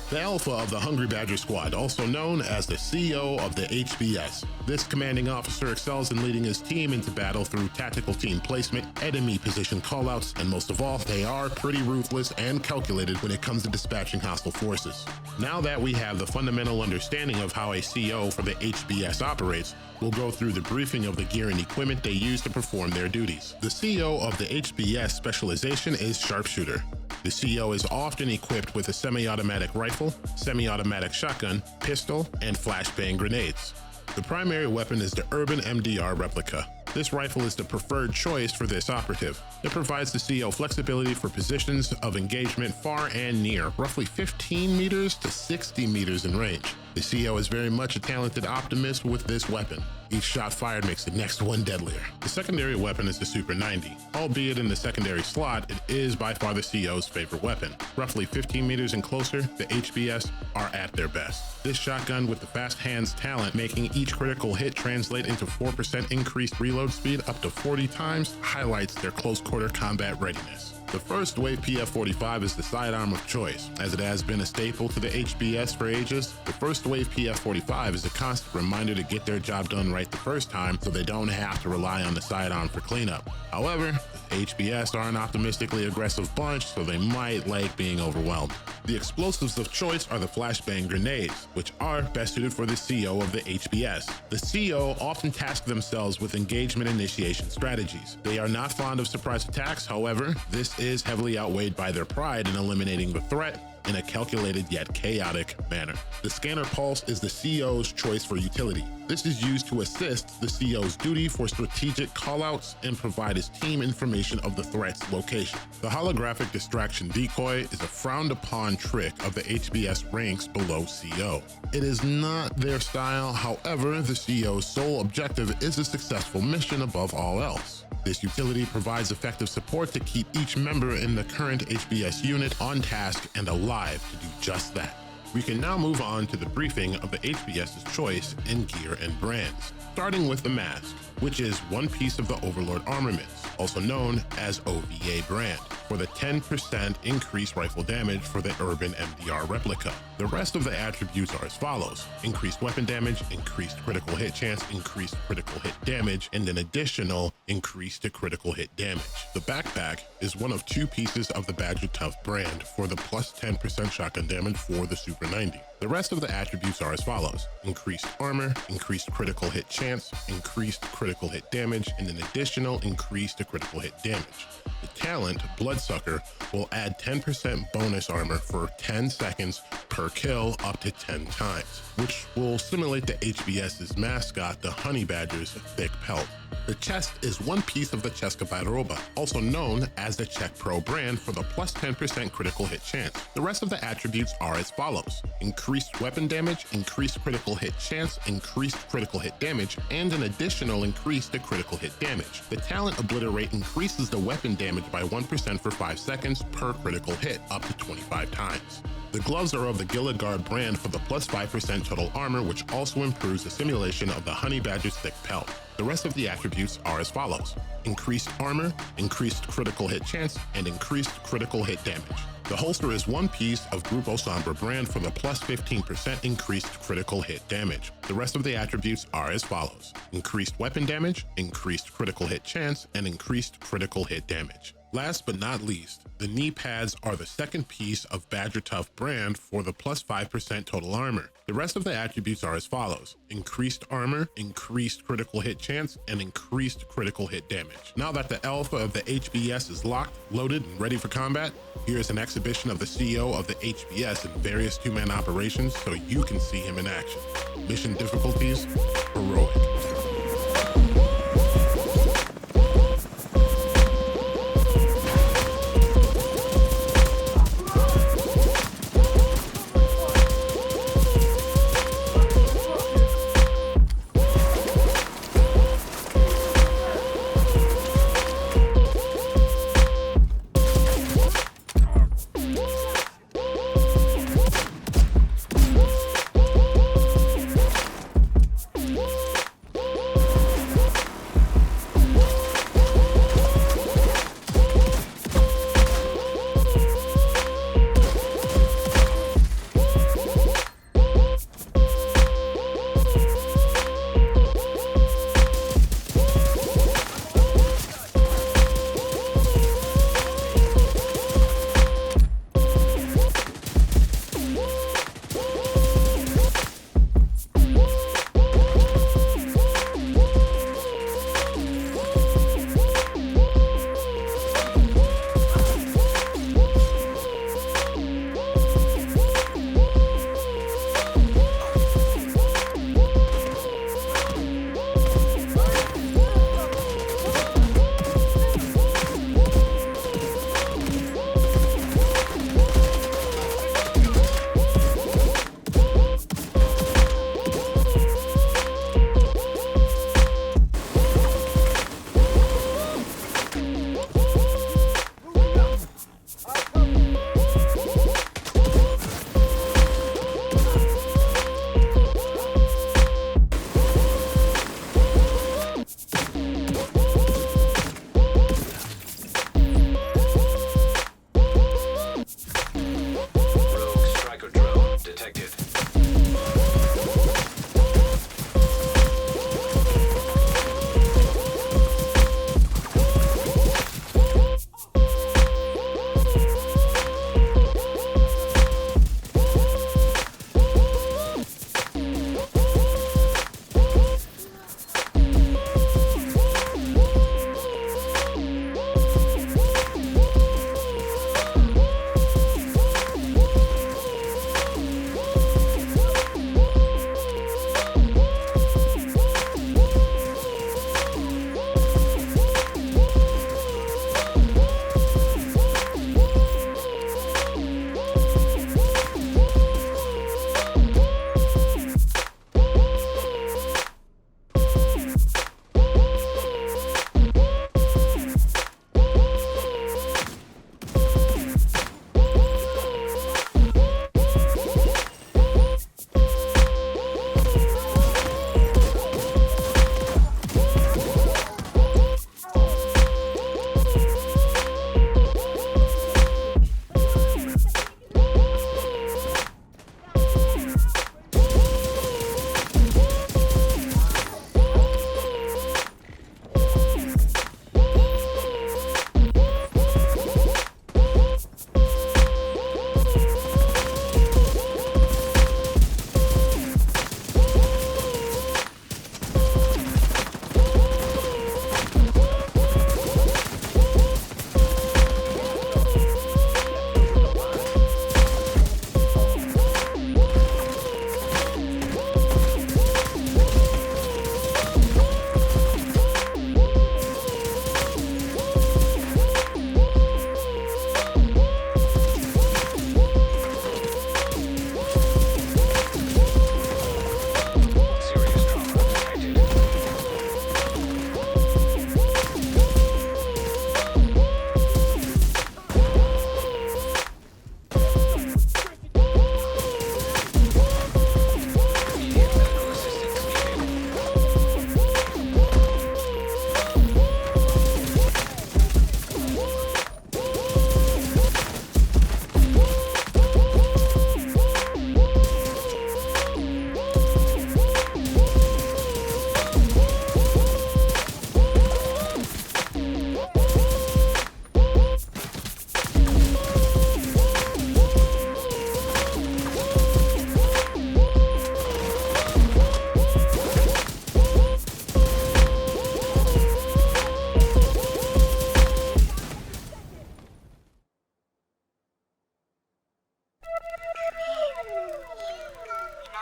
The Alpha of the Hungry Badger Squad, also known as the CEO of the HBS. This commanding officer excels in leading his team into battle through tactical team placement, enemy position callouts, and most of all, they are pretty ruthless and calculated when it comes to dispatching hostile forces. Now that we have the fundamental understanding of how a CO for the HBS operates, we'll go through the briefing of the gear and equipment they use to perform their duties. The CO of the HBS specialization is Sharpshooter. The CO is often equipped with a semi-automatic rifle, semi-automatic shotgun, pistol, and flashbang grenades. The primary weapon is the Urban MDR replica. This rifle is the preferred choice for this operative. It provides the CO flexibility for positions of engagement far and near, roughly 15 meters to 60 meters in range. The CO is very much a talented optimist with this weapon. Each shot fired makes the next one deadlier. The secondary weapon is the Super 90. Albeit in the secondary slot, it is by far the CO's favorite weapon. Roughly 15 meters and closer, the HBS are at their best. This shotgun with the fast hands talent, making each critical hit translate into 4% increased reload speed up to 40 times, highlights their close quarter combat readiness. The first wave PF-45 is the sidearm of choice. As it has been a staple to the HBS for ages, the first wave PF-45 is a constant reminder to get their job done right the first time so they don't have to rely on the sidearm for cleanup. However, the HBS are an optimistically aggressive bunch, so they might like being overwhelmed. The explosives of choice are the flashbang grenades, which are best suited for the CO of the HBS. The CO often task themselves with engagement initiation strategies. They are not fond of surprise attacks, however, this is heavily outweighed by their pride in eliminating the threat in a calculated yet chaotic manner. The scanner pulse is the CO's choice for utility. This is used to assist the CO's duty for strategic callouts and provide his team information of the threat's location. The holographic distraction decoy is a frowned upon trick of the HBS ranks below CO. It is not their style, however, the CO's sole objective is a successful mission above all else. This utility provides effective support to keep each member in the current HBS unit on task and alive to do just that. We can now move on to the briefing of the HBS's choice in gear and brands, starting with the mask, which is one piece of the Overlord armaments, also known as OVA brand, for the 10% increased rifle damage for the Urban MDR replica. The rest of the attributes are as follows: increased weapon damage, increased critical hit chance, increased critical hit damage, and an additional increase to critical hit damage. The backpack is one of two pieces of the Badger Tough brand for the plus 10% shotgun damage for the Super 90. The rest of the attributes are as follows: increased armor, increased critical hit chance, increased critical hit damage, and an additional increase to critical hit damage. The talent, Bloodsucker, will add 10% bonus armor for 10 seconds per kill up to 10 times, which will simulate the HBS's mascot, the Honey Badger's thick pelt. The chest is one piece of the Cheska Biroba, also known as the Czech Pro brand, for the plus 10% critical hit chance. The rest of the attributes are as follows: increased weapon damage, increased critical hit chance, increased critical hit damage, and an additional increase to critical hit damage. The talent Obliterate increases the weapon damage by 1% for 5 seconds per critical hit, up to 25 times. The gloves are of the Gilligard brand for the plus 5% total armor, which also improves the simulation of the Honey Badger's thick pelt. The rest of the attributes are as follows: increased armor, increased critical hit chance, and increased critical hit damage. The holster is one piece of Grupo Sombra brand for the plus 15% increased critical hit damage. The rest of the attributes are as follows: increased weapon damage, increased critical hit chance, and increased critical hit damage. Last but not least, the knee pads are the second piece of Badger Tough brand for the plus 5% total armor. The rest of the attributes are as follows: increased armor, increased critical hit chance, and increased critical hit damage. Now that the Alpha of the HBS is locked, loaded, and ready for combat, here's an exhibition of the CO of the HBS in various two-man operations so you can see him in action. Mission difficulties: heroic.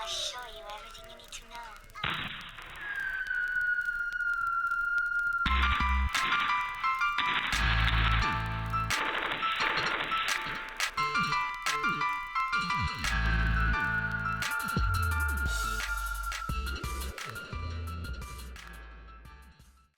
I'll show you.